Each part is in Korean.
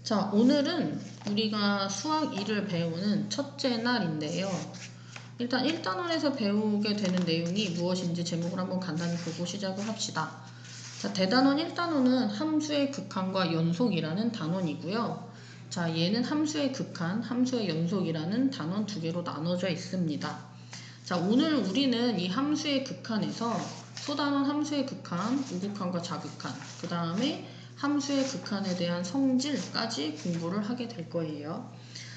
자, 오늘은 우리가 수학 2를 배우는 첫째 날인데요. 일단 1단원에서 배우게 되는 내용이 무엇인지 제목을 한번 간단히 보고 시작을 합시다. 자, 대단원 1단원은 함수의 극한과 연속이라는 단원이고요. 자, 얘는 함수의 극한, 함수의 연속이라는 단원 두 개로 나눠져 있습니다. 자, 오늘 우리는 이 함수의 극한에서 소단원 함수의 극한, 우극한과 자극한, 그 다음에 함수의 극한에 대한 성질까지 공부를 하게 될 거예요.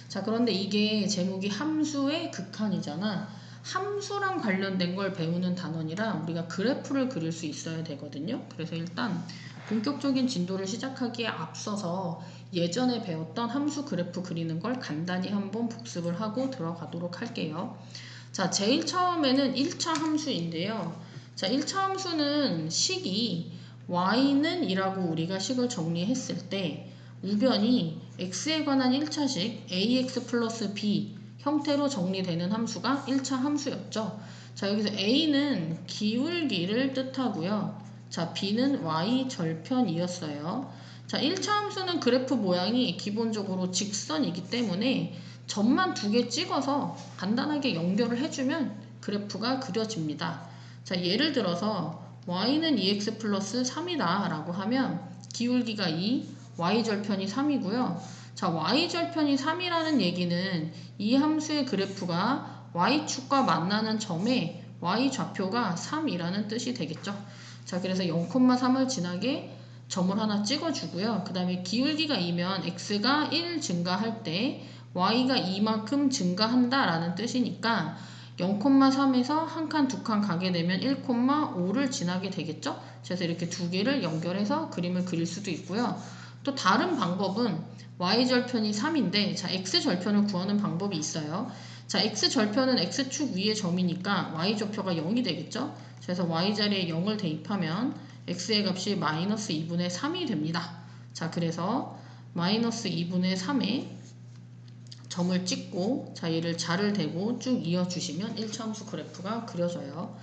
자, 그런데 이게 제목이 함수의 극한이잖아. 함수랑 관련된 걸 배우는 단원이라 우리가 그래프를 그릴 수 있어야 되거든요. 그래서 일단 본격적인 진도를 시작하기에 앞서서 예전에 배웠던 함수 그래프 그리는 걸 간단히 한번 복습을 하고 들어가도록 할게요. 자, 제일 처음에는 1차 함수인데요. 자, 1차 함수는 식이 y는 이라고 우리가 식을 정리했을 때 우변이 x에 관한 1차식 ax 플러스 b 형태로 정리되는 함수가 1차 함수였죠. 자, 여기서 a는 기울기를 뜻하고요. 자, b는 y 절편이었어요. 자, 1차 함수는 그래프 모양이 기본적으로 직선이기 때문에 점만 두 개 찍어서 간단하게 연결을 해주면 그래프가 그려집니다. 자, 예를 들어서 y는 2x 플러스 3이다 라고 하면 기울기가 2, y절편이 3이고요. 자, y절편이 3이라는 얘기는 이 함수의 그래프가 y축과 만나는 점에 y좌표가 3이라는 뜻이 되겠죠. 자, 그래서 0,3을 지나게 점을 하나 찍어주고요. 그 다음에 기울기가 2면 x가 1 증가할 때 y가 2만큼 증가한다 라는 뜻이니까 0,3에서 한 칸, 두 칸 가게 되면 1,5를 지나게 되겠죠? 그래서 이렇게 두 개를 연결해서 그림을 그릴 수도 있고요. 또 다른 방법은 y절편이 3인데 자, x절편을 구하는 방법이 있어요. 자, x절편은 x축 위의 점이니까 y좌표가 0이 되겠죠? 그래서 y자리에 0을 대입하면 x의 값이 마이너스 2분의 3이 됩니다. 자, 그래서 마이너스 2분의 3에 점을 찍고 자, 얘를 자를 대고 쭉 이어주시면 1차 함수 그래프가 그려져요.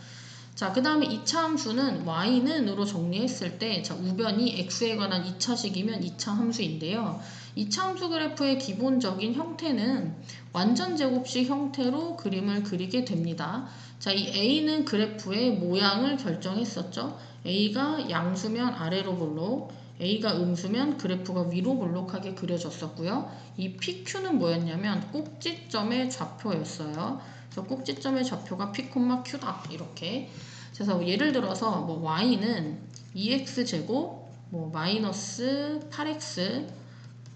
자, 그 다음에 2차 함수는 y는으로 정리했을 때 자, 우변이 x에 관한 2차식이면 2차 함수인데요. 2차 함수 그래프의 기본적인 형태는 완전 제곱식 형태로 그림을 그리게 됩니다. 자, 이 a는 그래프의 모양을 결정했었죠. a가 양수면 아래로 볼록, a가 음수면 그래프가 위로 볼록하게 그려졌었고요. 이 PQ는 뭐였냐면 꼭지점의 좌표였어요. 그래서 꼭지점의 좌표가 P, Q다 이렇게. 그래서 예를 들어서 뭐 y는 2x제곱 뭐 마이너스 8x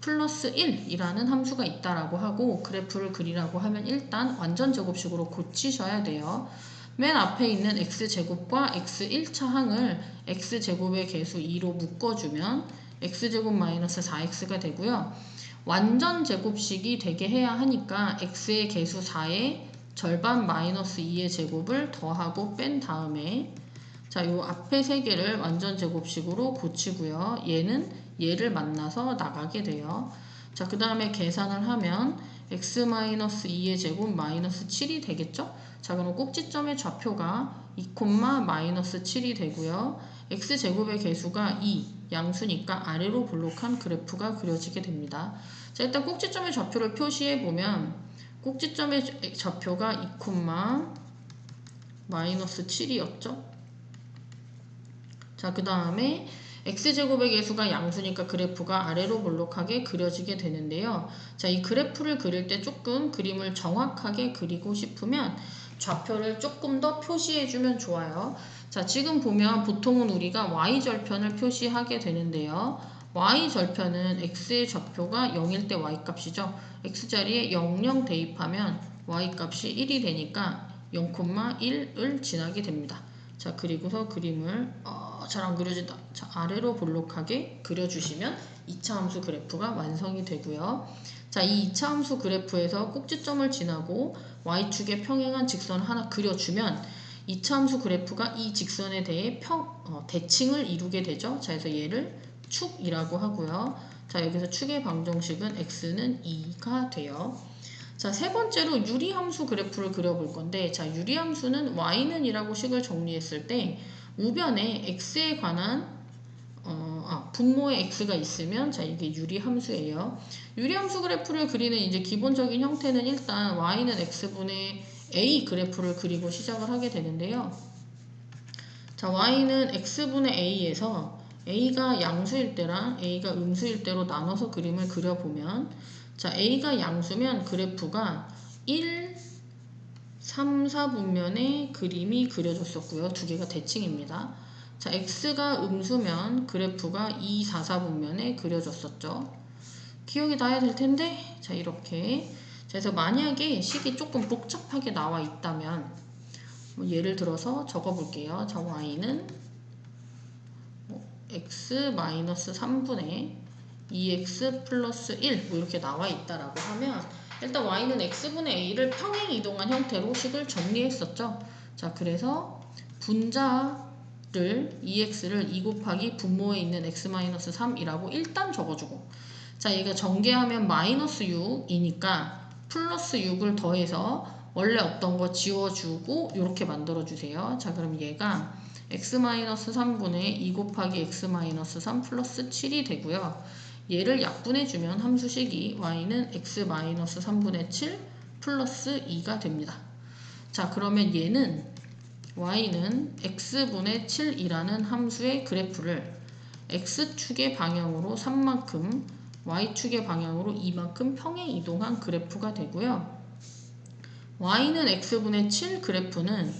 플러스 1이라는 함수가 있다라고 하고 그래프를 그리라고 하면 일단 완전 제곱식으로 고치셔야 돼요. 맨 앞에 있는 x제곱과 x 1차 항을 x제곱의 개수 2로 묶어주면 x제곱 마이너스 4x가 되고요. 완전 제곱식이 되게 해야 하니까 x의 개수 4에 절반 마이너스 2의 제곱을 더하고 뺀 다음에 자, 요 앞에 세 개를 완전 제곱식으로 고치고요. 얘는 얘를 만나서 나가게 돼요. 자, 그 다음에 계산을 하면 x-2의 제곱 마이너스 7이 되겠죠? 자, 그럼 꼭지점의 좌표가 2, 마이너스 7이 되고요. x제곱의 개수가 2, 양수니까 아래로 볼록한 그래프가 그려지게 됩니다. 자, 일단 꼭지점의 좌표를 표시해보면 꼭지점의 좌표가 2, 마이너스 7이었죠? 자, 그 다음에 x제곱의 개수가 양수니까 그래프가 아래로 볼록하게 그려지게 되는데요. 자, 이 그래프를 그릴 때 조금 그림을 정확하게 그리고 싶으면 좌표를 조금 더 표시해주면 좋아요. 자, 지금 보면 보통은 우리가 y절편을 표시하게 되는데요. y절편은 x의 좌표가 0일 때 y값이죠. x자리에 00 대입하면 y값이 1이 되니까 0,1을 지나게 됩니다. 자, 그리고서 그림을 잘 안 그려진다. 자, 아래로 볼록하게 그려주시면 2차 함수 그래프가 완성이 되고요. 자, 이 2차 함수 그래프에서 꼭지점을 지나고 y축에 평행한 직선을 하나 그려주면 2차 함수 그래프가 이 직선에 대해 대칭을 이루게 되죠. 자, 그래서 얘를 축이라고 하고요. 자, 여기서 축의 방정식은 x는 2가 돼요. 자, 세 번째로 유리함수 그래프를 그려볼 건데, 자, 유리함수는 y는 이라고 식을 정리했을 때 우변에 x에 관한 분모에 x가 있으면 자 이게 유리함수예요. 유리함수 그래프를 그리는 이제 기본적인 형태는 일단 y는 x분의 a 그래프를 그리고 시작을 하게 되는데요. 자 y는 x분의 a에서 a가 양수일 때랑 a가 음수일 때로 나눠서 그림을 그려보면 자 a가 양수면 그래프가 1, 3, 4분면의 그림이 그려졌었고요. 두 개가 대칭입니다. 자, x가 음수면 그래프가 2, 4, 4분면에 그려졌었죠. 기억이 나야 될 텐데, 자, 이렇게. 자, 그래서 만약에 식이 조금 복잡하게 나와 있다면, 예를 들어서 적어 볼게요. 자, y는 x-3분의 2x 플러스 1, 이렇게 나와 있다라고 하면, 일단 y는 x분의 a를 평행 이동한 형태로 식을 정리했었죠. 자, 그래서 분자를 2x를 2 곱하기 분모에 있는 x-3이라고 일단 적어주고, 자, 얘가 전개하면 마이너스 6이니까 플러스 6을 더해서 원래 없던 거 지워주고 이렇게 만들어주세요. 자, 그럼 얘가 x-3분의 2 곱하기 x-3 플러스 7이 되고요. 얘를 약분해주면 함수식이 y는 x-3분의 7 플러스 2가 됩니다. 자, 그러면 얘는 y는 x분의 7이라는 함수의 그래프를 x축의 방향으로 3만큼 y축의 방향으로 2만큼 평행 이동한 그래프가 되고요. y는 x분의 7 그래프는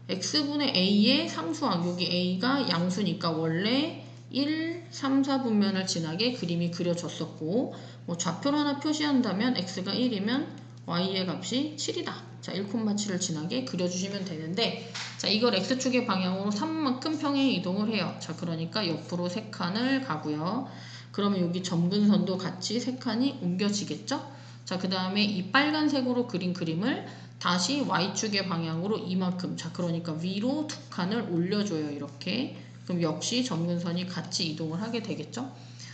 x분의 a의 상수항, 여기 a가 양수니까 원래 1, 3, 4분면을 지나게 그림이 그려졌었고, 뭐 좌표를 하나 표시한다면 x가 1이면 y의 값이 7이다. 자, 1,7을 지나게 그려주시면 되는데, 자, 이걸 x축의 방향으로 3만큼 평행 이동을 해요. 자, 그러니까 옆으로 3칸을 가고요. 그러면 여기 점근선도 같이 3칸이 옮겨지겠죠? 자, 그 다음에 이 빨간색으로 그린 그림을 다시 y축의 방향으로 이만큼, 자, 그러니까 위로 2칸을 올려줘요. 이렇게. 그럼 역시 점근선이 같이 이동을 하게 되겠죠?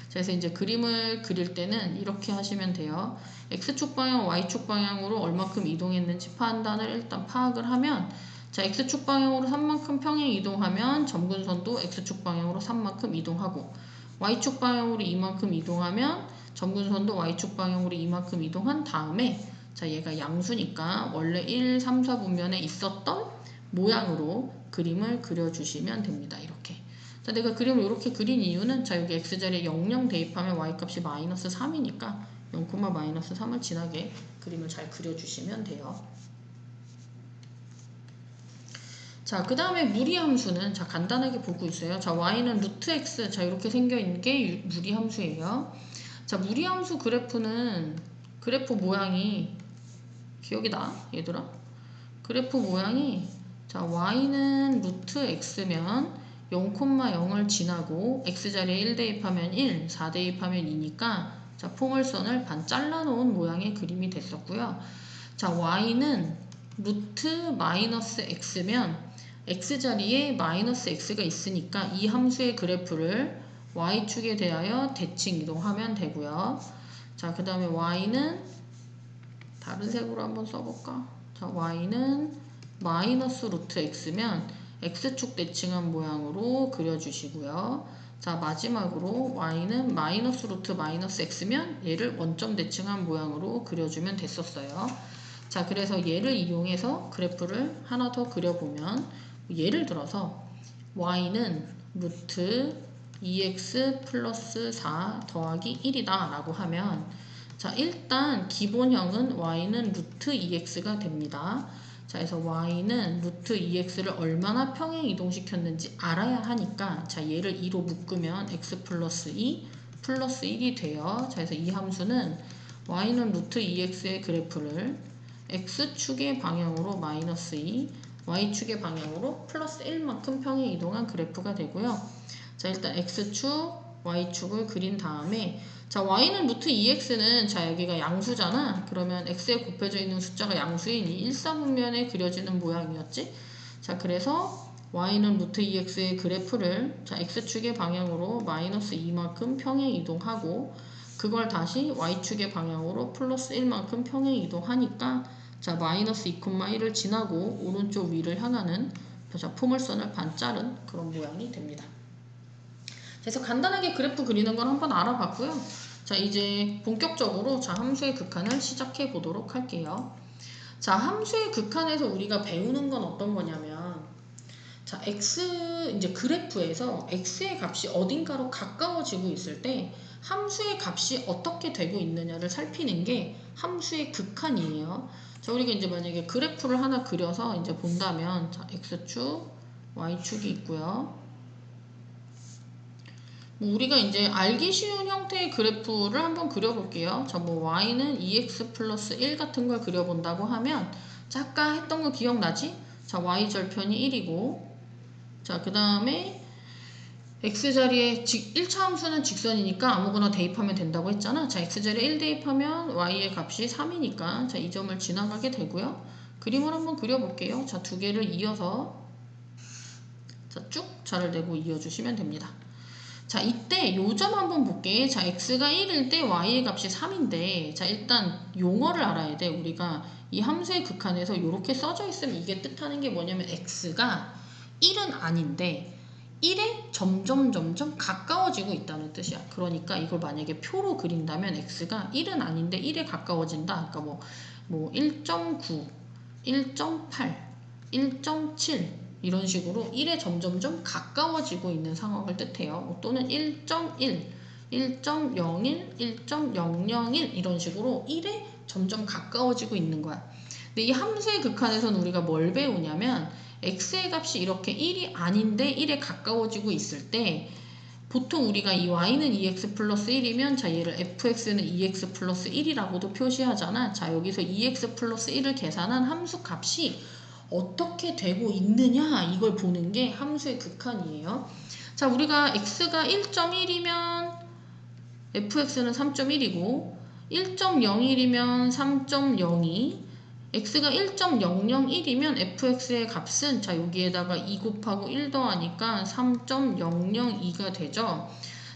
그래서 이제 그림을 그릴 때는 이렇게 하시면 돼요. x축 방향, y축 방향으로 얼마큼 이동했는지 판단을 일단 파악을 하면, 자, x축 방향으로 3만큼 평행 이동하면 점근선도 x축 방향으로 3만큼 이동하고, y축 방향으로 이만큼 이동하면 점근선도 y축 방향으로 이만큼 이동한 다음에, 자, 얘가 양수니까 원래 1, 3, 4분면에 있었던 모양으로 그림을 그려주시면 됩니다. 이렇게. 자, 내가 그림을 이렇게 그린 이유는, 자, 여기 x자리에 00 대입하면 y값이 마이너스 3이니까 0, 마이너스 3을 지나게 그림을 잘 그려주시면 돼요. 자, 그 다음에 무리함수는, 자, 간단하게 보고 있어요. 자, y는 루트 x, 자, 이렇게 생겨있는 게 무리함수예요. 자, 무리함수 그래프는 그래프 모양이 기억이 나? 얘들아? 그래프 모양이, 자, y는 루트 x면 0,0을 지나고 x자리에 1 대입하면 1, 4 대입하면 2니까, 자, 포물선을 반 잘라놓은 모양의 그림이 됐었고요. 자, y는 루트 마이너스 x면 x자리에 마이너스 x가 있으니까 이 함수의 그래프를 y축에 대하여 대칭 이동하면 되고요. 자, 그 다음에 y는 다른 색으로 한번 써볼까? 자, y는 마이너스 루트 x면 x축 대칭한 모양으로 그려주시고요. 자, 마지막으로 y는 마이너스 루트 마이너스 x면 얘를 원점 대칭한 모양으로 그려주면 됐었어요. 자, 그래서 얘를 이용해서 그래프를 하나 더 그려보면, 예를 들어서 y는 루트 2x 플러스 4 더하기 1이다 라고 하면, 자, 일단 기본형은 y는 루트 2x가 됩니다. 자, 그래서 y는 루트 2x를 얼마나 평행 이동시켰는지 알아야 하니까, 자, 얘를 2로 묶으면 x 플러스 2 플러스 1이 돼요. 자, 그래서 이 함수는 y는 루트 2x의 그래프를 x축의 방향으로 마이너스 2, y축의 방향으로 플러스 1만큼 평행 이동한 그래프가 되고요. 자, 일단 x축, y축을 그린 다음에, 자, y는 루트 2x는, 자, 여기가 양수잖아. 그러면 x에 곱해져 있는 숫자가 양수인 이 1, 4분면에 그려지는 모양이었지. 자, 그래서 y는 루트 2x의 그래프를, 자, x축의 방향으로 마이너스 2만큼 평행 이동하고, 그걸 다시 y축의 방향으로 플러스 1만큼 평행 이동하니까, 자, 마이너스 2,1을 지나고 오른쪽 위를 향하는, 자, 포물선을 반 자른 그런 모양이 됩니다. 그래서 간단하게 그래프 그리는 건 한번 알아봤고요. 자, 이제 본격적으로 자, 함수의 극한을 시작해 보도록 할게요. 자, 함수의 극한에서 우리가 배우는 건 어떤 거냐면, 자, 이제 그래프에서 x의 값이 어딘가로 가까워지고 있을 때 함수의 값이 어떻게 되고 있느냐를 살피는 게 함수의 극한이에요. 자, 우리가 이제 만약에 그래프를 하나 그려서 이제 본다면, 자, x축, y축이 있고요. 뭐 우리가 이제 알기 쉬운 형태의 그래프를 한번 그려볼게요. 자, 뭐 y는 2x 플러스 1 같은 걸 그려본다고 하면, 자, 아까 했던 거 기억나지? 자, y절편이 1이고, 자, 그 다음에 x자리에 1차 함수는 직선이니까 아무거나 대입하면 된다고 했잖아. 자, x자리에 1 대입하면 y의 값이 3이니까 자, 이 점을 지나가게 되고요. 그림을 한번 그려볼게요. 자, 두 개를 이어서 자, 쭉 자를 내고 이어주시면 됩니다. 자, 이때 요 점 한번 볼게. 자, x가 1일 때 y의 값이 3인데 자, 일단 용어를 알아야 돼. 우리가 이 함수의 극한에서 이렇게 써져 있으면 이게 뜻하는 게 뭐냐면 x가 1은 아닌데 1에 점점 가까워지고 있다는 뜻이야. 그러니까 이걸 만약에 표로 그린다면 x가 1은 아닌데 1에 가까워진다. 그러니까 뭐 1.9, 1.8, 1.7 이런 식으로 1에 점점 가까워지고 있는 상황을 뜻해요. 또는 1.1, 1.01, 1.001 이런 식으로 1에 점점 가까워지고 있는 거야. 근데 이 함수의 극한에서는 우리가 뭘 배우냐면 x의 값이 이렇게 1이 아닌데 1에 가까워지고 있을 때 보통 우리가 이 y는 2x 플러스 1이면 자, 얘를 fx는 2x 플러스 1이라고도 표시하잖아. 자, 여기서 2x 플러스 1을 계산한 함수 값이 어떻게 되고 있느냐 이걸 보는 게 함수의 극한이에요. 자, 우리가 x가 1.1이면 fx는 3.1이고 1.01이면 3.02 x가 1.001이면 fx의 값은 자, 여기에다가 2 곱하고 1 더하니까 3.002가 되죠.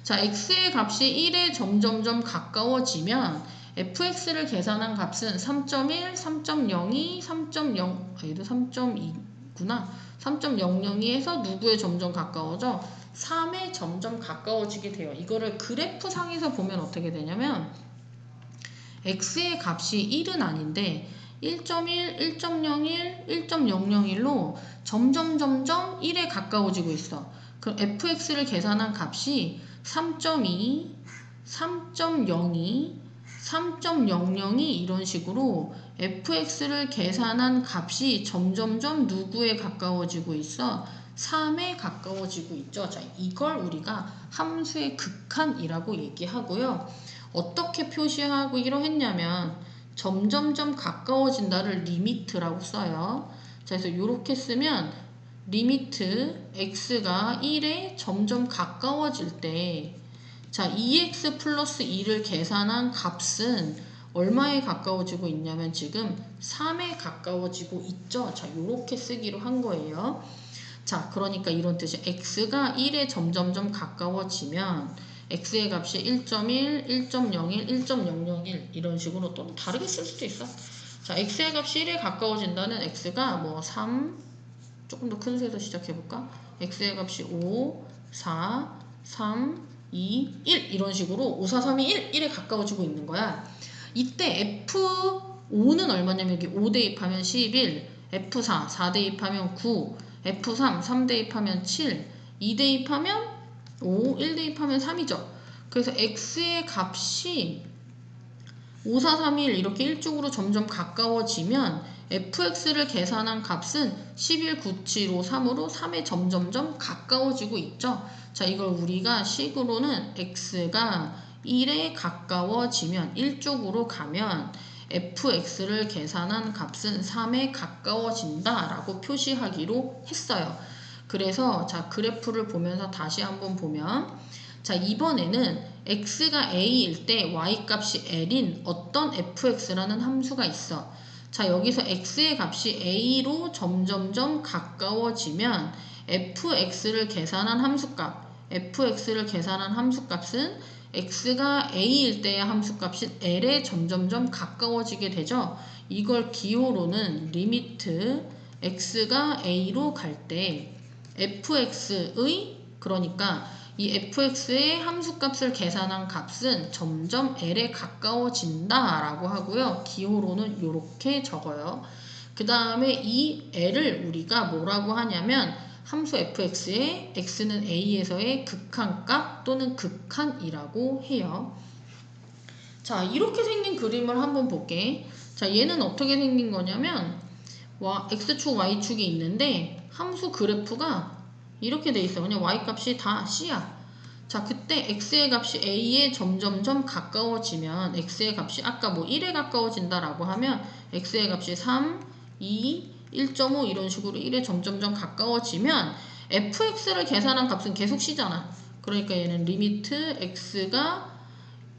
자, x의 값이 1에 점점 가까워지면 fx를 계산한 값은 3.1, 3.02, 3.0, 얘도 3.2구나. 3.002에서 누구에 점점 가까워져? 3에 점점 가까워지게 돼요. 이거를 그래프 상에서 보면 어떻게 되냐면 x의 값이 1은 아닌데 1.1, 1.01, 1.001로 점점 1에 가까워지고 있어. 그럼 fx를 계산한 값이 3.2, 3.02, 3.002 이런 식으로 fx를 계산한 값이 점점 누구에 가까워지고 있어? 3에 가까워지고 있죠. 자, 이걸 우리가 함수의 극한이라고 얘기하고요. 어떻게 표시하기로 했냐면 점점 가까워진다를 리미트라고 써요. 자, 그래서 이렇게 쓰면 리미트 x가 1에 점점 가까워질 때 자, 2x 플러스 2를 계산한 값은 얼마에 가까워지고 있냐면 지금 3에 가까워지고 있죠. 자, 이렇게 쓰기로 한 거예요. 자, 그러니까 이런 뜻이 x가 1에 점점 가까워지면 x의 값이 1.1, 1.01, 1.001 이런 식으로 또 다르게 쓸 수도 있어. 자, x의 값이 1에 가까워진다는 x가 뭐 3, 조금 더 큰 수에서 시작해볼까? x의 값이 5, 4, 3, 2, 1 이런 식으로 5, 4, 3, 2, 1, 1에 가까워지고 있는 거야. 이때 F5는 얼마냐면 여기 5 대입하면 11, F4, 4 대입하면 9, F3, 3 대입하면 7, 2 대입하면 5, 1 대입하면 3이죠. 그래서 X의 값이 5, 4, 3, 1 이렇게 일쪽으로 점점 가까워지면 fx를 계산한 값은 11, 9, 7, 5, 3으로 3에 점점 가까워지고 있죠. 자, 이걸 우리가 식으로는 x가 1에 가까워지면 1쪽으로 가면 fx를 계산한 값은 3에 가까워진다 라고 표시하기로 했어요. 그래서 자, 그래프를 보면서 다시 한번 보면 자, 이번에는 x가 a일 때 y값이 l인 어떤 fx라는 함수가 있어. 자, 여기서 x의 값이 a로 점점 가까워지면 fx를 계산한 함수값, fx를 계산한 함수값은 x가 a일 때의 함수값이 l에 점점 가까워지게 되죠. 이걸 기호로는 리미트 x가 a로 갈 때 fx의 그러니까 이 fx의 함수값을 계산한 값은 점점 l에 가까워진다 라고 하고요. 기호로는 이렇게 적어요. 그 다음에 이 l을 우리가 뭐라고 하냐면 함수 fx의 x는 a에서의 극한값 또는 극한이라고 해요. 자, 이렇게 생긴 그림을 한번 볼게. 자, 얘는 어떻게 생긴 거냐면 x축, y축이 있는데 함수 그래프가 이렇게 돼 있어. 그냥 y값이 다 c야. 자, 그때 x의 값이 a에 점점점 가까워지면 x의 값이 아까 뭐 1에 가까워진다라고 하면 x의 값이 3, 2, 1.5 이런 식으로 1에 점점점 가까워지면 fx를 계산한 값은 계속 c잖아. 그러니까 얘는 리미트 x가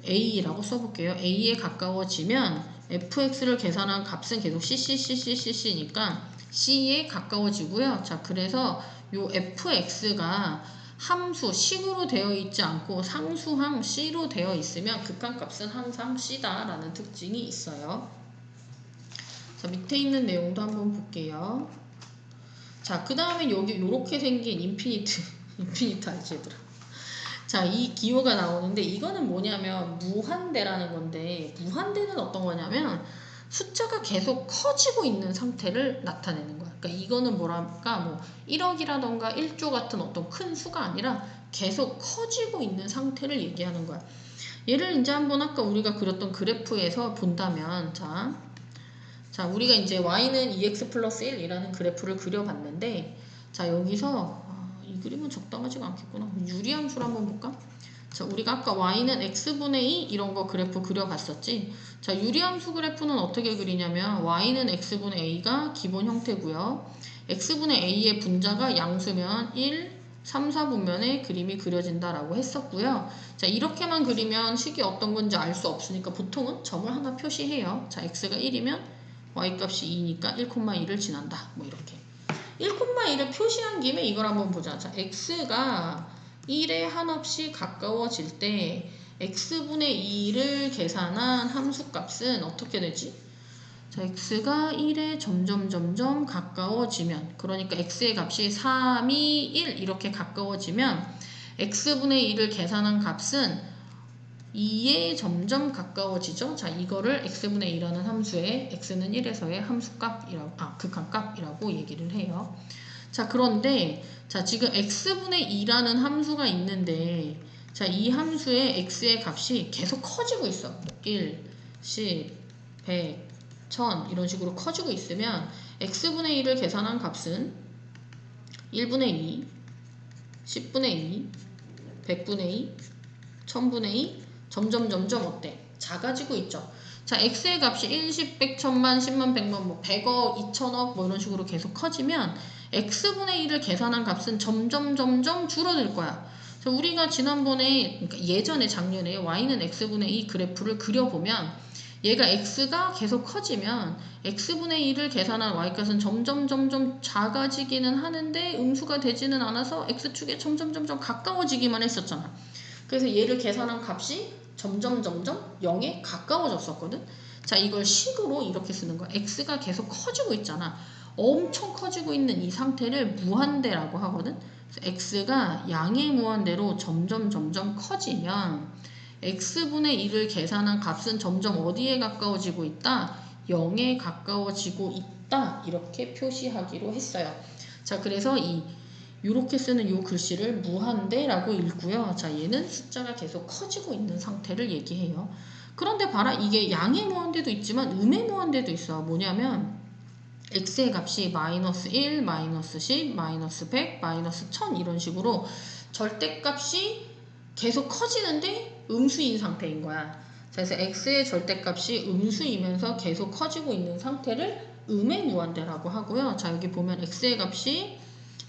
a라고 써볼게요. a에 가까워지면 fx를 계산한 값은 계속 cccccc니까 c에 가까워지고요. 자, 그래서 요 fx가 함수 식으로 되어 있지 않고 상수항 c로 되어 있으면 극한값은 항상 c다라는 특징이 있어요. 자, 밑에 있는 내용도 한번 볼게요. 자, 그 다음에 여기 요렇게 생긴 인피니트 알제브라. 자, 이 기호가 나오는데 이거는 뭐냐면 무한대라는 건데, 무한대는 어떤 거냐면 숫자가 계속 커지고 있는 상태를 나타내는 거야. 그러니까 이거는 뭐랄까 뭐 1억이라던가 1조 같은 어떤 큰 수가 아니라 계속 커지고 있는 상태를 얘기하는 거야. 얘를 이제 한번 아까 우리가 그렸던 그래프에서 본다면 자 우리가 이제 y는 2x 플러스 1이라는 그래프를 그려봤는데, 자 여기서 이 그림은 적당하지가 않겠구나. 유리함수를 한번 볼까? 자, 우리가 아까 y는 x분의 2 이런 거 그래프 그려봤었지. 자, 유리함수 그래프는 어떻게 그리냐면 y는 x분의 a가 기본 형태고요. x분의 a의 분자가 양수면 1, 3, 4분면에 그림이 그려진다라고 했었고요. 자, 이렇게만 그리면 식이 어떤 건지 알 수 없으니까 보통은 점을 하나 표시해요. 자, x가 1이면 y값이 2니까 1,2를 지난다. 뭐 이렇게. 1,2를 표시한 김에 이걸 한번 보자. 자, x가 1에 한없이 가까워질 때 x분의 2를 계산한 함수값은 어떻게 되지? 자, x가 1에 점점 가까워지면, 그러니까 x의 값이 3, 2, 1 이렇게 가까워지면 x분의 2를 계산한 값은 2에 점점 가까워지죠. 자, 이거를 x분의 2라는 함수에 x는 1에서의 함수값이라고, 극한값이라고 얘기를 해요. 자, 그런데 자, 지금 x분의 2라는 함수가 있는데, 자, 이 함수의 x의 값이 계속 커지고 있어. 1, 10, 100, 1000 이런 식으로 커지고 있으면 x분의 2를 계산한 값은 1분의 2, 10분의 2, 100분의 2, 1000분의 2 점점 어때? 작아지고 있죠. 자, x의 값이 1, 10, 100, 1000만, 10만, 100만, 뭐 100억, 2000억 뭐 이런 식으로 계속 커지면 x분의 1을 계산한 값은 점점 줄어들 거야. 자, 우리가 지난번에, 그러니까 예전에 작년에 y는 x분의 2 그래프를 그려보면 얘가 x가 계속 커지면 x분의 2를 계산한 y값은 점점 작아지기는 하는데 음수가 되지는 않아서 x축에 점점 가까워지기만 했었잖아. 그래서 얘를 계산한 값이 점점 0에 가까워졌었거든. 자, 이걸 식으로 이렇게 쓰는 거야. x가 계속 커지고 있잖아. 엄청 커지고 있는 이 상태를 무한대라고 하거든. x가 양의 무한대로 점점 커지면 x분의 1을 계산한 값은 점점 어디에 가까워지고 있다? 0에 가까워지고 있다. 이렇게 표시하기로 했어요. 자, 그래서 이렇게 쓰는 이 글씨를 무한대라고 읽고요. 자, 얘는 숫자가 계속 커지고 있는 상태를 얘기해요. 그런데 봐라, 이게 양의 무한대도 있지만 음의 무한대도 있어. 뭐냐면 x의 값이 마이너스 1, 마이너스 10, 마이너스 100, 마이너스 1000 이런 식으로 절대값이 계속 커지는데 음수인 상태인 거야. 그래서 x의 절대값이 음수이면서 계속 커지고 있는 상태를 음의 무한대라고 하고요. 자, 여기 보면 x의 값이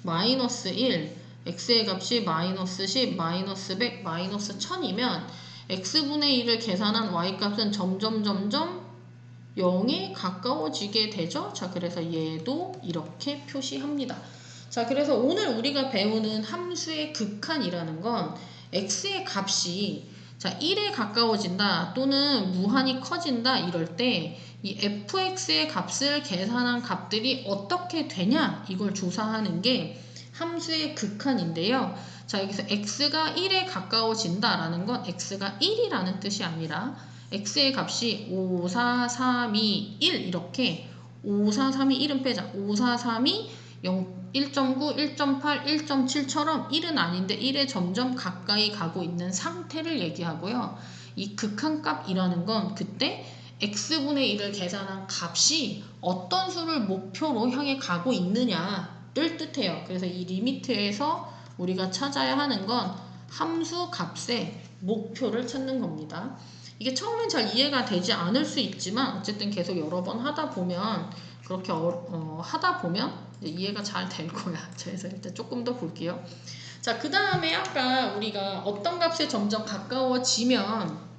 마이너스 1, x의 값이 마이너스 10, 마이너스 100, 마이너스 1000이면 x분의 1을 계산한 y값은 점점 0에 가까워지게 되죠. 자, 그래서 얘도 이렇게 표시합니다. 자, 그래서 오늘 우리가 배우는 함수의 극한이라는 건 x의 값이 자 1에 가까워진다 또는 무한히 커진다 이럴 때 이 fx의 값을 계산한 값들이 어떻게 되냐 이걸 조사하는 게 함수의 극한인데요. 자, 여기서 x가 1에 가까워진다라는 건 x가 1이라는 뜻이 아니라 x의 값이 5, 4, 3, 2, 1 이렇게 5, 4, 3, 2, 1은 빼자. 5, 4, 3, 2, 0, 1.9, 1.8, 1.7처럼 1은 아닌데 1에 점점 가까이 가고 있는 상태를 얘기하고요. 이 극한값이라는 건 그때 x분의 1을 계산한 값이 어떤 수를 목표로 향해 가고 있느냐를 뜻해요. 그래서 이 리미트에서 우리가 찾아야 하는 건 함수 값의 목표를 찾는 겁니다. 이게 처음엔 잘 이해가 되지 않을 수 있지만 어쨌든 계속 여러 번 하다 보면 그렇게 하다 보면 이해가 잘 될 거야. 그래서 일단 조금 더 볼게요. 자, 그 다음에 아까 우리가 어떤 값에 점점 가까워지면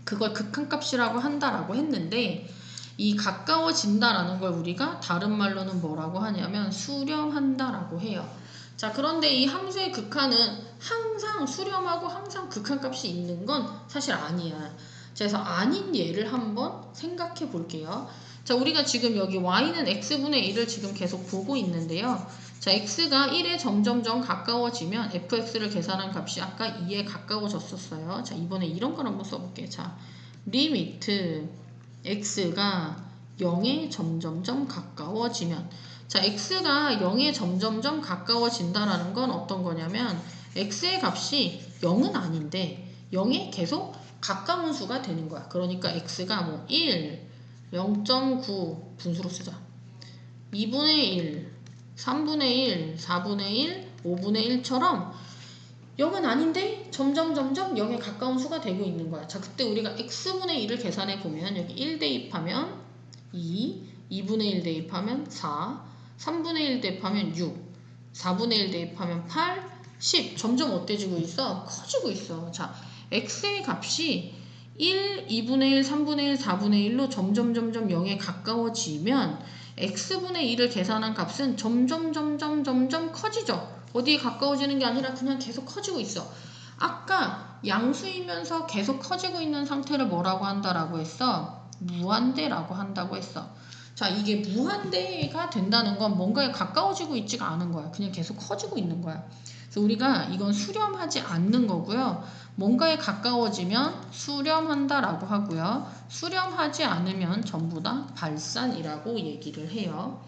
그걸 극한값이라고 한다라고 했는데 이 가까워진다라는 걸 우리가 다른 말로는 뭐라고 하냐면 수렴한다라고 해요. 자, 그런데 이 함수의 극한은 항상 수렴하고 항상 극한값이 있는 건 사실 아니야. 그래서 아닌 예를 한번 생각해 볼게요. 자, 우리가 지금 여기 y는 x분의 1을 지금 계속 보고 있는데요. 자, x가 1에 점점점 가까워지면 fx를 계산한 값이 아까 2에 가까워졌었어요. 자, 이번에 이런 걸 한번 써볼게요. 자, 리미트 x가 0에 점점점 가까워지면 자, x가 0에 점점점 가까워진다라는 건 어떤 거냐면 x의 값이 0은 아닌데 0에 계속 가까운 수가 되는 거야. 그러니까 x가 뭐 1, 0.9 분수로 쓰자. 2분의 1, 3분의 1, 4분의 1, 5분의 1처럼 0은 아닌데 점점 0에 가까운 수가 되고 있는 거야. 자, 그때 우리가 x분의 1을 계산해 보면 여기 1 대입하면 2, 2분의 1 대입하면 4, 3분의 1 대입하면 6, 4분의 1 대입하면 8, 10 점점 어때지고 있어? 커지고 있어. 자, x의 값이 1, 2분의 1, 3분의 1, 4분의 1로 점점 0에 가까워지면 x분의 1을 계산한 값은 점점 커지죠. 어디에 가까워지는 게 아니라 그냥 계속 커지고 있어. 아까 양수이면서 계속 커지고 있는 상태를 뭐라고 한다라고 했어? 무한대라고 한다고 했어. 자, 이게 무한대가 된다는 건 뭔가에 가까워지고 있지가 않은 거야. 그냥 계속 커지고 있는 거야. 그래서 우리가 이건 수렴하지 않는 거고요. 뭔가에 가까워지면 수렴한다라고 하고요. 수렴하지 않으면 전부 다 발산이라고 얘기를 해요.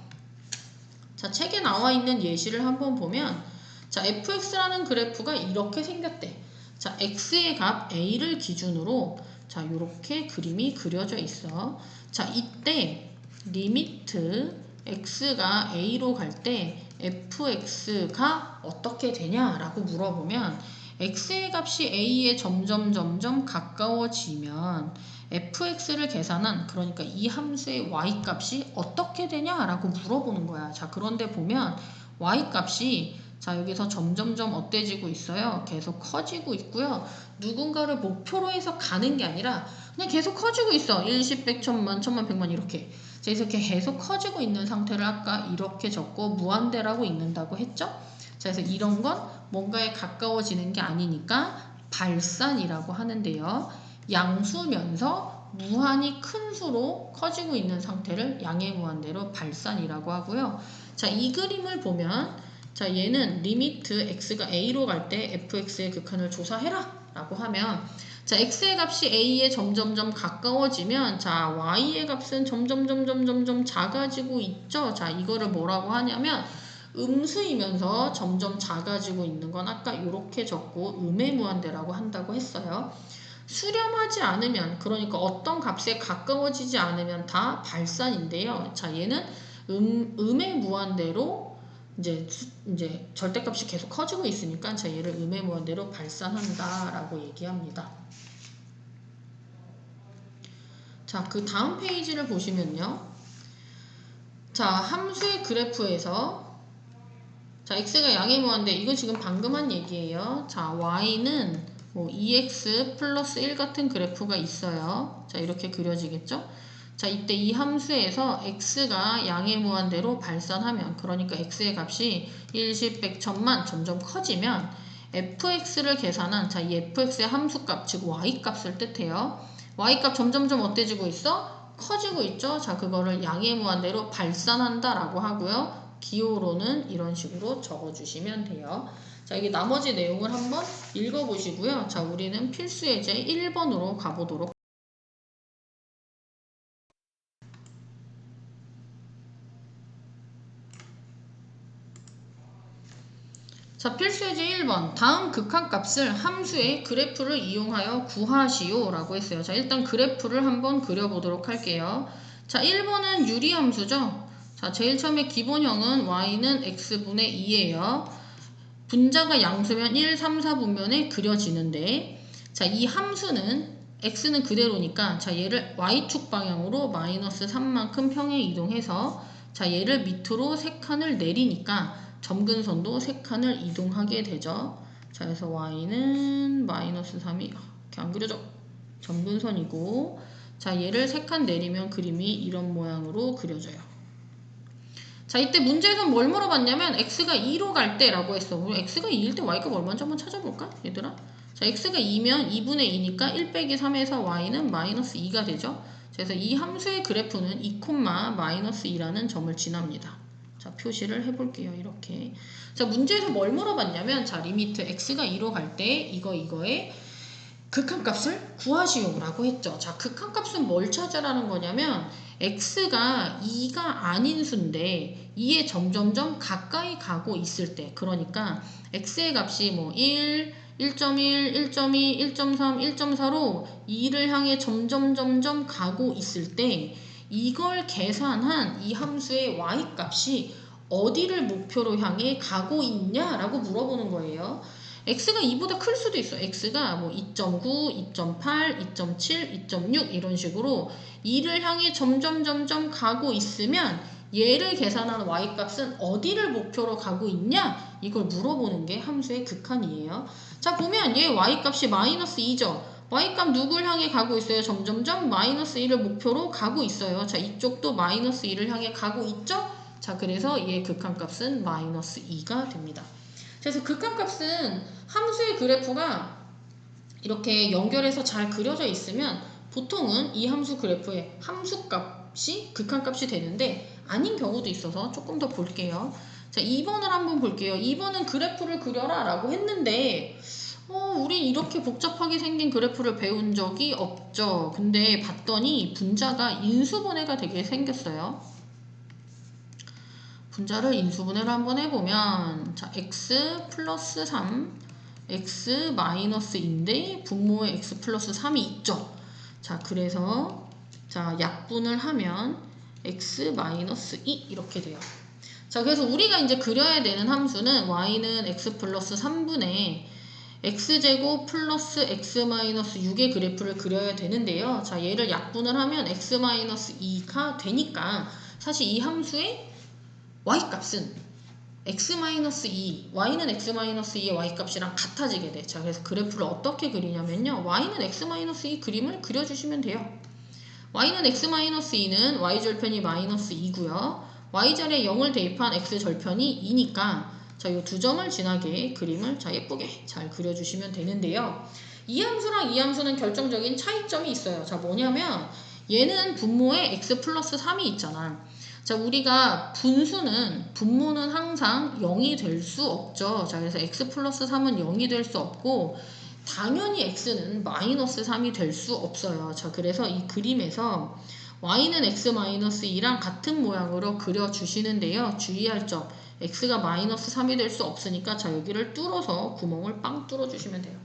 자, 책에 나와 있는 예시를 한번 보면 자, fx라는 그래프가 이렇게 생겼대. 자, x의 값 a를 기준으로 자, 요렇게 그림이 그려져 있어. 자, 이때 리미트 x가 a로 갈 때 fx가 어떻게 되냐라고 물어보면 x의 값이 a에 점점 가까워지면 fx를 계산한 그러니까 이 함수의 y 값이 어떻게 되냐라고 물어보는 거야. 자, 그런데 보면 y 값이 자, 여기서 점점 어때지고 있어요. 계속 커지고 있고요. 누군가를 목표로 해서 가는 게 아니라 그냥 계속 커지고 있어. 1, 10, 100, 1000만, 1000만, 100만 이렇게. 그래서 이렇게 계속 커지고 있는 상태를 아까 이렇게 적고 무한대라고 읽는다고 했죠? 자, 그래서 이런 건 뭔가에 가까워지는 게 아니니까 발산이라고 하는데요. 양수면서 무한히 큰 수로 커지고 있는 상태를 양의 무한대로 발산이라고 하고요. 자, 이 그림을 보면 자, 얘는 리미트 x가 a로 갈 때 fx의 극한을 조사해라 라고 하면 자, x의 값이 a에 점점 가까워지면 자, y의 값은 점점 작아지고 있죠. 자, 이거를 뭐라고 하냐면 음수이면서 점점 작아지고 있는 건 아까 이렇게 적고 음의 무한대라고 한다고 했어요. 수렴하지 않으면 그러니까 어떤 값에 가까워지지 않으면 다 발산인데요. 자, 얘는 음의 무한대로 이제 절대값이 계속 커지고 있으니까 자, 얘를 음의 무한대로 발산한다라고 얘기합니다. 자, 그 다음 페이지를 보시면요. 자, 함수의 그래프에서 자, x가 양의 무한대 이거 지금 방금 한 얘기예요. 자, y는 뭐 2x 플러스 1 같은 그래프가 있어요. 자, 이렇게 그려지겠죠? 자, 이때 이 함수에서 x가 양의 무한대로 발산하면 그러니까 x의 값이 1, 10, 100, 1000만 점점 커지면 fx를 계산한 자, 이 fx의 함수값 즉 y값을 뜻해요. y값 점점 어때지고 있어? 커지고 있죠? 자, 그거를 양의 무한대로 발산한다라고 하고요. 기호로는 이런 식으로 적어주시면 돼요. 자, 자, 여기 나머지 내용을 한번 읽어보시고요. 자, 우리는 필수 예제 1번으로 가보도록. 자, 필수 예제 1번. 다음 극한값을 함수의 그래프를 이용하여 구하시오 라고 했어요. 자, 일단 그래프를 한번 그려보도록 할게요. 자, 1번은 유리함수죠. 자, 제일 처음에 기본형은 y는 x분의 2예요. 분자가 양수면 1, 3, 4분면에 그려지는데, 자, 이 함수는 x는 그대로니까, 자, 얘를 y축 방향으로 마이너스 3만큼 평행 이동해서, 자, 얘를 밑으로 3칸을 내리니까 점근선도 3칸을 이동하게 되죠. 자, 그래서 y는 마이너스 3이 이렇게 안 그려져. 점근선이고, 자, 얘를 3칸 내리면 그림이 이런 모양으로 그려져요. 자, 이때 문제에서 뭘 물어봤냐면 x가 2로 갈 때라고 했어. 우리 x가 2일 때 y값 얼마인지 한번 찾아볼까? 얘들아. 자, x가 2면 2분의 2니까 1 빼기 3에서 y는 마이너스 2가 되죠. 그래서 이 함수의 그래프는 2, 마이너스 2라는 점을 지납니다. 자, 표시를 해볼게요. 이렇게. 자, 문제에서 뭘 물어봤냐면, 자, 리미트 x가 2로 갈 때 이거에 극한값을 구하시오 라고 했죠. 자, 극한값은 뭘 찾으라는 거냐면 x가 2가 아닌 수인데 2에 점점점 가까이 가고 있을 때, 그러니까 x의 값이 뭐 1, 1.1, 1.2, 1.3, 1.4로 2를 향해 점점 가고 있을 때 이걸 계산한 이 함수의 y값이 어디를 목표로 향해 가고 있냐라고 물어보는 거예요. x가 2보다 클 수도 있어. x가 뭐 2.9, 2.8, 2.7, 2.6 이런 식으로 2를 향해 점점 가고 있으면 얘를 계산하는 y값은 어디를 목표로 가고 있냐? 이걸 물어보는 게 함수의 극한이에요. 자, 보면 얘 y값이 마이너스 2죠. y값 누굴 향해 가고 있어요? 점점점 마이너스 1을 목표로 가고 있어요. 자, 이쪽도 마이너스 1을 향해 가고 있죠? 자, 그래서 얘 극한값은 마이너스 2가 됩니다. 그래서 극한값은 함수의 그래프가 이렇게 연결해서 잘 그려져 있으면 보통은 이 함수 그래프의 함수값이 극한값이 되는데 아닌 경우도 있어서 조금 더 볼게요. 자, 2번을 한번 볼게요. 2번은 그래프를 그려라 라고 했는데 우린 이렇게 복잡하게 생긴 그래프를 배운 적이 없죠. 근데 봤더니 분자가 인수분해가 되게 생겼어요. 분자를 인수분해를 한번 해보면, 자, x 플러스 3, x 마이너스 2인데 분모에 x 플러스 3이 있죠. 자, 그래서 자, 약분을 하면 x 마이너스 2 이렇게 돼요. 자, 그래서 우리가 이제 그려야 되는 함수는 y는 x 플러스 3분의 x제곱 플러스 x 마이너스 6의 그래프를 그려야 되는데요. 자, 얘를 약분을 하면 x 마이너스 2가 되니까 사실 이 함수의 y값은 x-2, y는 x-2의 y값이랑 같아지게 돼. 자, 그래서 그래프를 어떻게 그리냐면요. y는 x-2 그림을 그려주시면 돼요. y는 x-2는 y절편이 마이너스 2고요. y자리에 0을 대입한 x절편이 2니까 자, 이 두 점을 지나게 그림을 자, 예쁘게 잘 그려주시면 되는데요. 이 함수랑 이 함수는 결정적인 차이점이 있어요. 자, 뭐냐면 얘는 분모에 x 플러스 3이 있잖아. 자, 우리가 분모는 항상 0이 될 수 없죠. 자, 그래서 x 플러스 3은 0이 될 수 없고 당연히 x는 마이너스 3이 될 수 없어요. 자, 그래서 이 그림에서 y는 x 마이너스 2랑 같은 모양으로 그려주시는데요. 주의할 점, x가 마이너스 3이 될 수 없으니까 자, 여기를 뚫어서 구멍을 빵 뚫어주시면 돼요.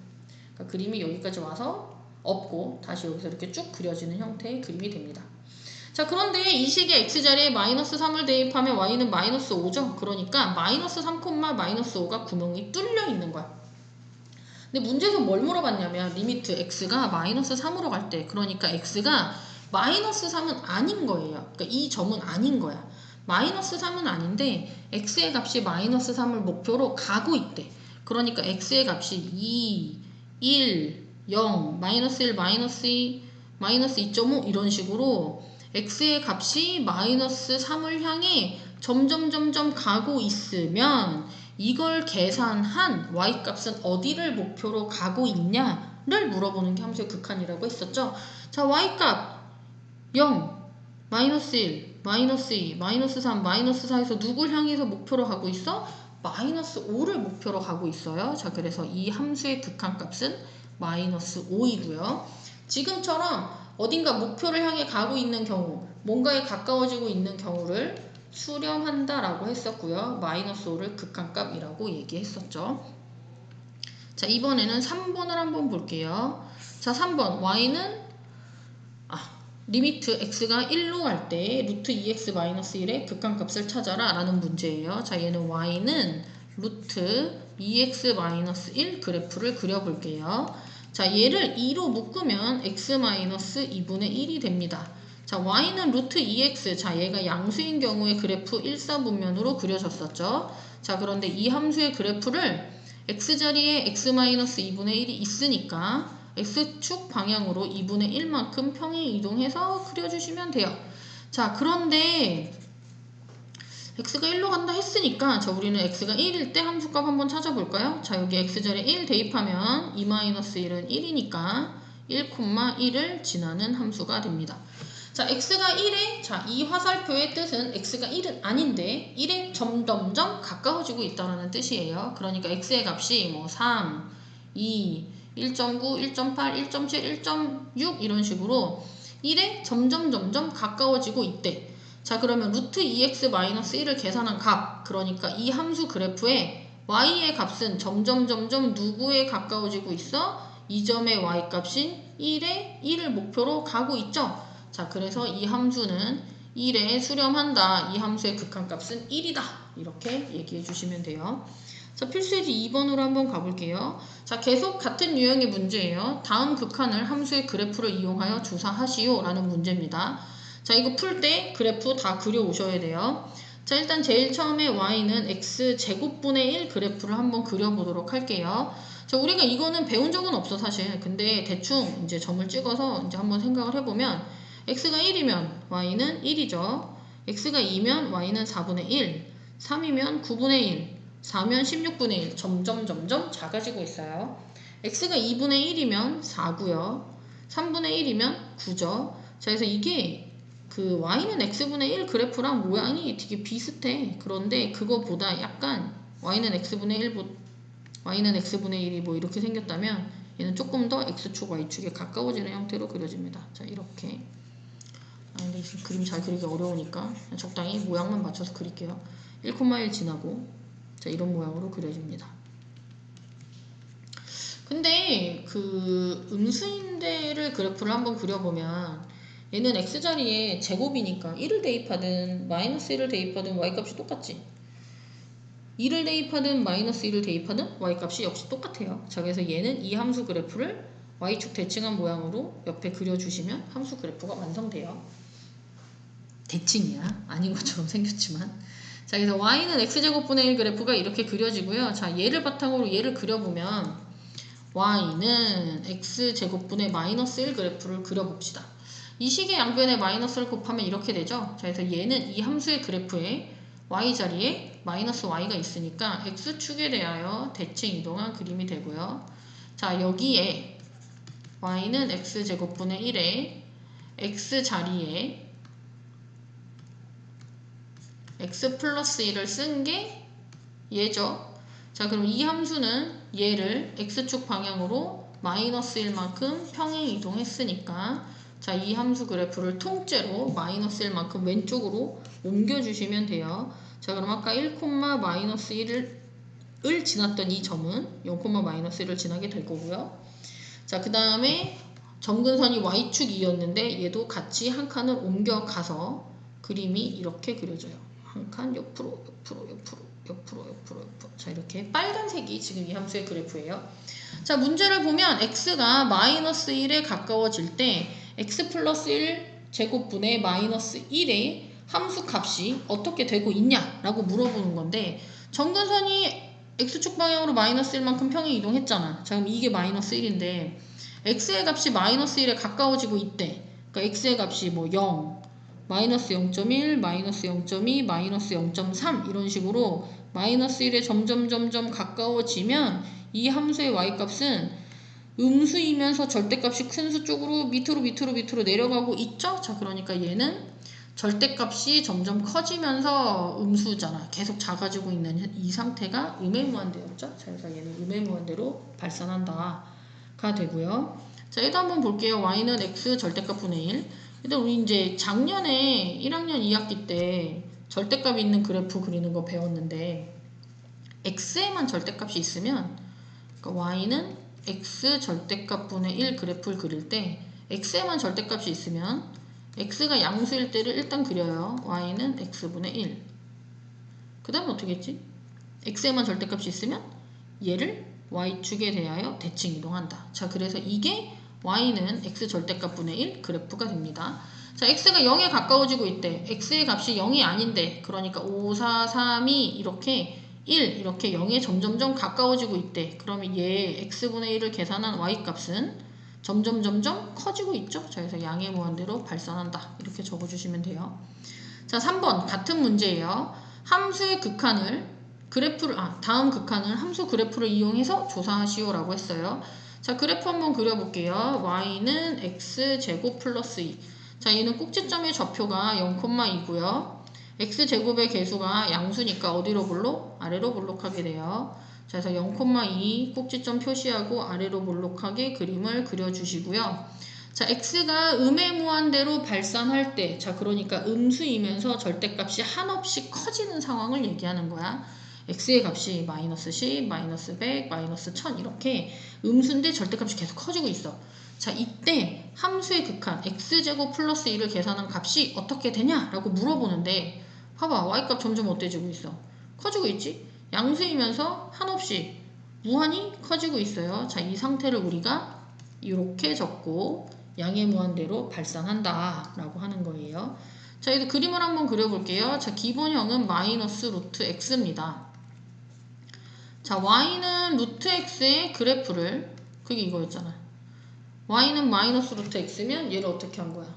그러니까 그림이 여기까지 와서 없고 다시 여기서 이렇게 쭉 그려지는 형태의 그림이 됩니다. 자, 그런데 이 식의 x자리에 마이너스 3을 대입하면 y는 마이너스 5죠. 그러니까 마이너스 3, 마이너스 5가 구멍이 뚫려 있는 거야. 근데 문제에서 뭘 물어봤냐면 리미트 x가 마이너스 3으로 갈 때, 그러니까 x가 마이너스 3은 아닌 거예요. 그러니까 이 점은 아닌 거야. 마이너스 3은 아닌데 x의 값이 마이너스 3을 목표로 가고 있대. 그러니까 x의 값이 2, 1, 0, 마이너스 1, 마이너스 2, 마이너스 2.5 이런 식으로 x의 값이 마이너스 3을 향해 점점 가고 있으면 이걸 계산한 y값은 어디를 목표로 가고 있냐를 물어보는 게 함수의 극한이라고 했었죠. 자, y값 0, 마이너스 1, 마이너스 2, 마이너스 3, 마이너스 4에서 누굴 향해서 목표로 가고 있어? 마이너스 5를 목표로 가고 있어요. 자, 그래서 이 함수의 극한값은 마이너스 5이고요. 지금처럼 어딘가 목표를 향해 가고 있는 경우, 뭔가에 가까워지고 있는 경우를 수렴한다라고 했었고요. 마이너스 5를 극한값이라고 얘기했었죠. 자, 이번에는 3번을 한번 볼게요. 자, 3번 y는 리미트 x가 1로 갈 때 루트 2x-1의 극한값을 찾아라 라는 문제예요. 자, 얘는 y는 루트 2x-1 그래프를 그려볼게요. 자, 얘를 2로 묶으면 x-2분의 1이 됩니다. 자, y는 루트 2x, 자, 얘가 양수인 경우에 그래프 1사분면으로 그려졌었죠. 자, 그런데 이 함수의 그래프를 x자리에 x-2분의 1이 있으니까 x축 방향으로 2분의 1만큼 평행 이동해서 그려주시면 돼요. 자, 그런데 x가 1로 간다 했으니까 자, 우리는 x가 1일 때 함수값 한번 찾아볼까요? 자, 여기 x자리에 1 대입하면 2-1은 1이니까 1,1을 지나는 함수가 됩니다. 자, x가 1에 자, 이 화살표의 뜻은 x가 1은 아닌데 1에 점점점 가까워지고 있다는 뜻이에요. 그러니까 x의 값이 뭐 3, 2, 1.9, 1.8, 1.7, 1.6 이런 식으로 1에 점점 가까워지고 있대. 자, 그러면 루트 2x-1을 계산한 값, 그러니까 이 함수 그래프에 y의 값은 점점 누구에 가까워지고 있어? 이 점의 y 값인 1에 1을 목표로 가고 있죠. 자, 그래서 이 함수는 1에 수렴한다. 이 함수의 극한값은 1이다. 이렇게 얘기해 주시면 돼요. 자, 필수예지 2번으로 한번 가볼게요. 자, 계속 같은 유형의 문제예요. 다음 극한을 함수의 그래프를 이용하여 조사하시오 라는 문제입니다. 자, 이거 풀 때 그래프 다 그려 오셔야 돼요. 자, 일단 제일 처음에 y는 x제곱분의 1 그래프를 한번 그려보도록 할게요. 자, 우리가 이거는 배운 적은 없어 사실. 근데 대충 이제 점을 찍어서 이제 한번 생각을 해보면 x가 1이면 y는 1이죠. x가 2면 y는 4분의 1, 3이면 9분의 1, 4면 16분의 1 점점 작아지고 있어요. x가 2분의 1이면 4고요. 3분의 1이면 9죠. 자, 그래서 이게 그 y는 x분의 1 그래프랑 모양이 되게 비슷해. 그런데 그거보다 약간 y는 x분의 1이 뭐 이렇게 생겼다면 얘는 조금 더 x축, y축에 가까워지는 형태로 그려집니다. 자, 이렇게. 근데 그림 잘 그리기 어려우니까 적당히 모양만 맞춰서 그릴게요. 1,1 지나고 자, 이런 모양으로 그려집니다. 근데 그 음수인대를 그래프를 한번 그려보면 얘는 x자리에 제곱이니까 1을 대입하든 마이너스 1을 대입하든 y값이 똑같지. 1을 대입하든 마이너스 1을 대입하든 y값이 역시 똑같아요. 자, 그래서 얘는 이 함수 그래프를 y축 대칭한 모양으로 옆에 그려주시면 함수 그래프가 완성돼요. 대칭이야. 아닌 것처럼 생겼지만. 자, 그래서 y는 x제곱분의 1 그래프가 이렇게 그려지고요. 자, 얘를 바탕으로 얘를 그려보면 y는 x제곱분의 마이너스 1 그래프를 그려봅시다. 이 식의 양변에 마이너스를 곱하면 이렇게 되죠. 자, 그래서 얘는 이 함수의 그래프에 y자리에 마이너스 y가 있으니까 x축에 대하여 대칭 이동한 그림이 되고요. 자, 여기에 y는 x제곱분의 1에 x자리에 x 플러스 1을 쓴 게 얘죠. 자, 그럼 이 함수는 얘를 x축 방향으로 마이너스 1만큼 평행 이동했으니까 자, 이 함수 그래프를 통째로 마이너스 1만큼 왼쪽으로 옮겨주시면 돼요. 자, 그럼 아까 1,-1을 지났던 이 점은 0,-1을 지나게 될 거고요. 자, 그 다음에 점근선이 y축이었는데 얘도 같이 한 칸을 옮겨가서 그림이 이렇게 그려져요. 한 칸 옆으로. 자, 이렇게 빨간색이 지금 이 함수의 그래프예요. 자, 문제를 보면 x가 마이너스 1에 가까워질 때 x 플러스 1 제곱분의 마이너스 1의 함수 값이 어떻게 되고 있냐라고 물어보는 건데 점근선이 x축 방향으로 마이너스 1만큼 평행 이동했잖아. 자, 그럼 이게 마이너스 1인데 x의 값이 마이너스 1에 가까워지고 있대. 그러니까 x의 값이 뭐 0, 마이너스 0.1, 마이너스 0.2, 마이너스 0.3 이런 식으로 마이너스 1에 점점 가까워지면 이 함수의 y값은 음수이면서 절대값이 큰 수 쪽으로 밑으로 내려가고 있죠? 자, 그러니까 얘는 절대값이 점점 커지면서 음수잖아. 계속 작아지고 있는 이 상태가 음해무한대였죠. 그래서 얘는 음해무한대로 발산한다가 되고요. 자, 얘도 한번 볼게요. y는 x 절대값 분의 1. 일단 우리 이제 작년에 1학년 2학기 때 절대값이 있는 그래프 그리는 거 배웠는데 x에만 절대값이 있으면 그러니까 y는 x 절대값 분의 1 그래프를 그릴 때 x에만 절대값이 있으면 x가 양수일 때를 일단 그려요. y는 x분의 1. 그 다음에 어떻게 했지? x에만 절대값이 있으면 얘를 y축에 대하여 대칭 이동한다. 자, 그래서 이게 y는 x 절대값분의 1 그래프가 됩니다. 자, x가 0에 가까워지고 있대. x의 값이 0이 아닌데 그러니까 5, 4, 3, 2 이렇게 1 이렇게 0에 점점점 가까워지고 있대. 그러면 얘 x분의 1을 계산한 y값은 점점 커지고 있죠. 자, 그래서 양의 무한대로 발산한다. 이렇게 적어주시면 돼요. 자, 3번 같은 문제예요. 함수의 극한을 다음 극한을 함수 그래프를 이용해서 조사하시오라고 했어요. 자, 그래프 한번 그려볼게요. y는 x제곱 플러스 2. 자, 얘는 꼭지점의 좌표가 0,2고요. x제곱의 개수가 양수니까 어디로 볼록? 아래로 볼록하게 돼요. 자, 그래서 0,2 꼭지점 표시하고 아래로 볼록하게 그림을 그려주시고요. 자, x가 음해무한대로 발산할 때, 자, 그러니까 음수이면서 절대값이 한없이 커지는 상황을 얘기하는 거야. x의 값이 마이너스 10, 마이너스 100, 마이너스 1000 이렇게 음수인데 절대값이 계속 커지고 있어. 자, 이때 함수의 극한 x제곱 플러스 2를 계산한 값이 어떻게 되냐라고 물어보는데 봐봐, y값 점점 어때지고 있어? 커지고 있지? 양수이면서 한없이 무한히 커지고 있어요. 자, 이 상태를 우리가 이렇게 적고 양의 무한대로 발산한다 라고 하는 거예요. 자, 이제 그림을 한번 그려볼게요. 자, 기본형은 마이너스 루트 x입니다. 자, y는 루트 x의 그래프를, 그게 이거였잖아. y는 마이너스 루트 x면 얘를 어떻게 한 거야?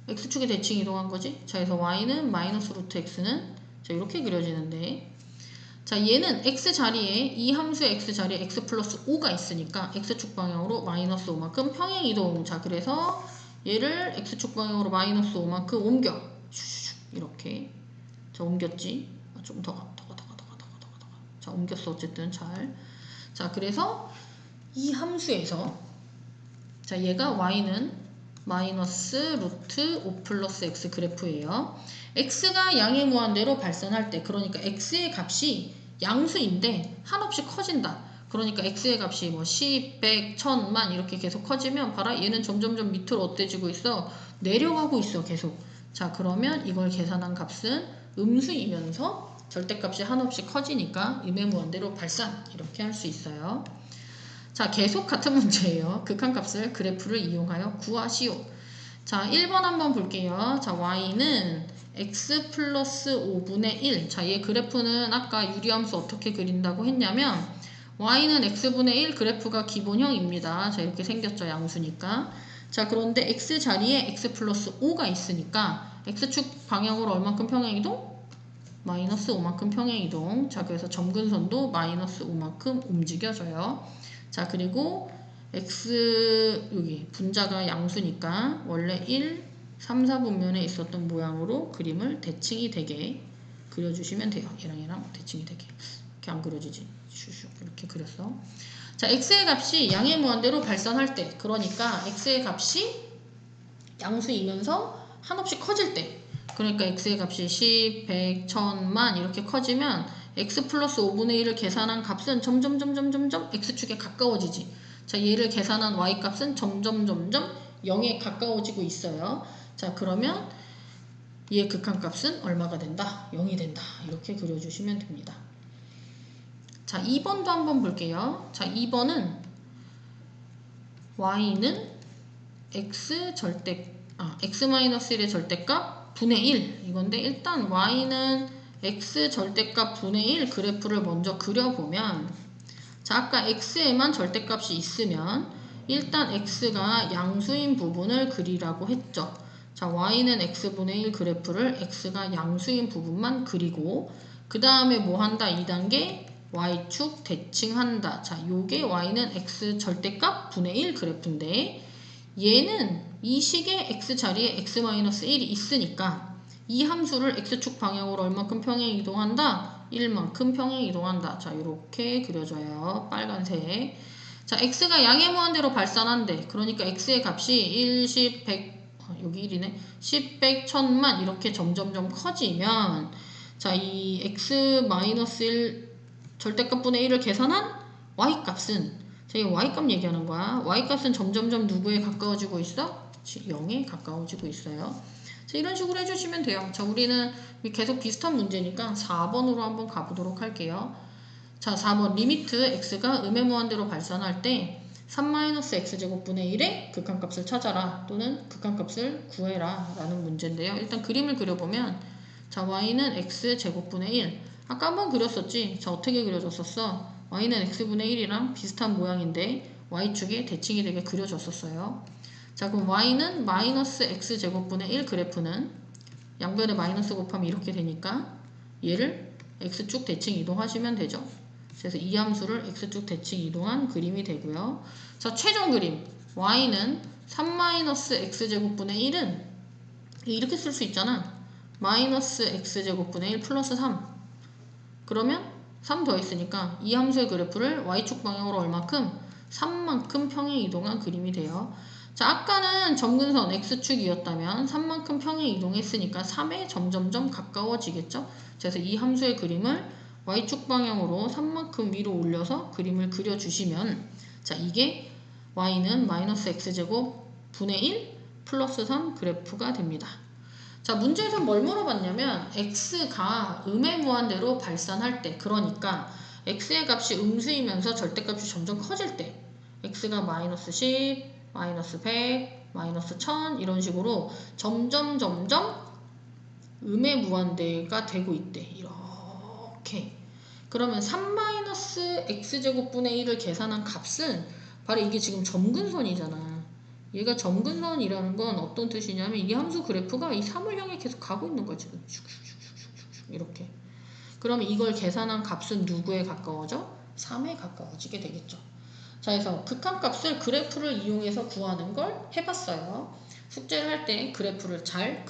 x축에 대칭 이동한 거지? 자, 그래서 y는 마이너스 루트 x는 자, 이렇게 그려지는데, 자, 얘는 x 자리에 이 함수의 x 자리에 x 플러스 5가 있으니까 x축 방향으로 마이너스 5만큼 평행 이동. 자, 그래서 얘를 x축 방향으로 마이너스 5만큼 옮겨. 슈슈슈 이렇게. 자, 옮겼지? 좀 더 가. 자, 옮겼어. 어쨌든 잘. 자, 그래서 이 함수에서 자, 얘가 y는 마이너스 루트 5 플러스 x 그래프예요. x가 양의 무한대로 발산할 때, 그러니까 x의 값이 양수인데 한없이 커진다. 그러니까 x의 값이 뭐 10, 100, 1000만 이렇게 계속 커지면 봐라, 얘는 점점점 밑으로 어때지고 있어? 내려가고 있어, 계속. 자, 그러면 이걸 계산한 값은 음수이면서 절대값이 한없이 커지니까 음해무한대로 발산 이렇게 할 수 있어요. 자, 계속 같은 문제예요. 극한값을 그래프를 이용하여 구하시오. 자, 1번 한번 볼게요. 자, y는 x 플러스 5분의 1. 자, 얘 그래프는 아까 유리함수 어떻게 그린다고 했냐면 y는 x분의 1 그래프가 기본형입니다. 자, 이렇게 생겼죠. 양수니까. 자, 그런데 x 자리에 x 플러스 5가 있으니까 x축 방향으로 얼만큼 평행이동? 마이너스 5만큼 평행이동. 자, 그래서 점근선도 마이너스 5만큼 움직여져요. 자, 그리고 x 여기 분자가 양수니까 원래 1, 3, 4분면에 있었던 모양으로 그림을 대칭이 되게 그려주시면 돼요. 얘랑 대칭이 되게. 이렇게 안 그려지지. 슈슈 이렇게 그렸어. 자, x의 값이 양의 무한대로 발산할 때, 그러니까 x의 값이 양수이면서 한없이 커질 때, 그러니까 x의 값이 10, 100, 1000만 이렇게 커지면 x 플러스 5분의 1을 계산한 값은 점점 x축에 가까워지지. 자, 얘를 계산한 y 값은 점점 0에 가까워지고 있어요. 자, 그러면 얘의 극한값은 얼마가 된다? 0이 된다. 이렇게 그려주시면 됩니다. 자, 2번도 한번 볼게요. 자, 2번은 y는 x-1의 절대값 분의 1 이건데, 일단 y는 x 절대값 분의 1 그래프를 먼저 그려보면, 자, 아까 x에만 절대값이 있으면 일단 x가 양수인 부분을 그리라고 했죠. 자, y는 x분의 1 그래프를 x가 양수인 부분만 그리고 그 다음에 뭐 한다? 2단계 y축 대칭한다. 자, 요게 y는 x 절대값 분의 1 그래프인데, 얘는 이 식의 x 자리에 x-1이 있으니까 이 함수를 x축 방향으로 얼만큼 평행 이동한다? 1만큼 평행 이동한다. 자, 이렇게 그려져요. 빨간색. 자, x가 양의 무한대로 발산한대. 그러니까 x의 값이 1, 10, 100, 여기 1이네. 10, 100, 1000만 이렇게 점점점 커지면 자, 이 x-1 절대값분의 1을 계산한 y값은 자, 이 y값 얘기하는 거야. y값은 점점점 누구에 가까워지고 있어? 0에 가까워지고 있어요. 자, 이런 식으로 해주시면 돼요. 자, 우리는 계속 비슷한 문제니까 4번으로 한번 가보도록 할게요. 자, 4번 리미트 x가 음의 무한대로 발산할 때 3-x제곱분의 1의 극한값을 찾아라 또는 극한값을 구해라 라는 문제인데요. 일단 그림을 그려보면 자, y는 x제곱분의 1 아까 한번 그렸었지. 자, 어떻게 그려졌었어? y는 x분의 1이랑 비슷한 모양인데 y축에 대칭이 되게 그려졌었어요. 자, 그럼 y는 마이너스 x제곱분의 1 그래프는 양변에 마이너스 곱하면 이렇게 되니까 얘를 x축 대칭 이동하시면 되죠. 그래서 이 함수를 x축 대칭 이동한 그림이 되고요. 자, 최종 그림 y는 3-x제곱분의 1은 이렇게 쓸 수 있잖아. 마이너스 x제곱분의 1 플러스 3 그러면 3 더했으니까 이 함수의 그래프를 y축 방향으로 얼마큼? 3만큼 평행 이동한 그림이 돼요. 자, 아까는 점근선 x축이었다면 3만큼 평행 이동했으니까 3에 점점점 가까워지겠죠? 그래서 이 함수의 그림을 y축 방향으로 3만큼 위로 올려서 그림을 그려주시면 자, 이게 y는 마이너스 x제곱 분의 1 플러스 3 그래프가 됩니다. 자, 문제에서 뭘 물어봤냐면 x가 음의 무한대로 발산할 때 그러니까 x의 값이 음수이면서 절대값이 점점 커질 때 x가 마이너스 10, 마이너스 100, 마이너스 1000 이런 식으로 점점 음의 무한대가 되고 있대. 이렇게. 그러면 3-x제곱분의 1을 계산한 값은 바로 이게 지금 점근선이잖아. 얘가 점근선이라는 건 어떤 뜻이냐면 이 함수 그래프가 이 3을 향해 계속 가고 있는 거야 지금. 이렇게. 그러면 이걸 계산한 값은 누구에 가까워져? 3에 가까워지게 되겠죠. 자, 그래서 극한값을 그래프를 이용해서 구하는 걸 해봤어요. 숙제를 할 때 그래프를 잘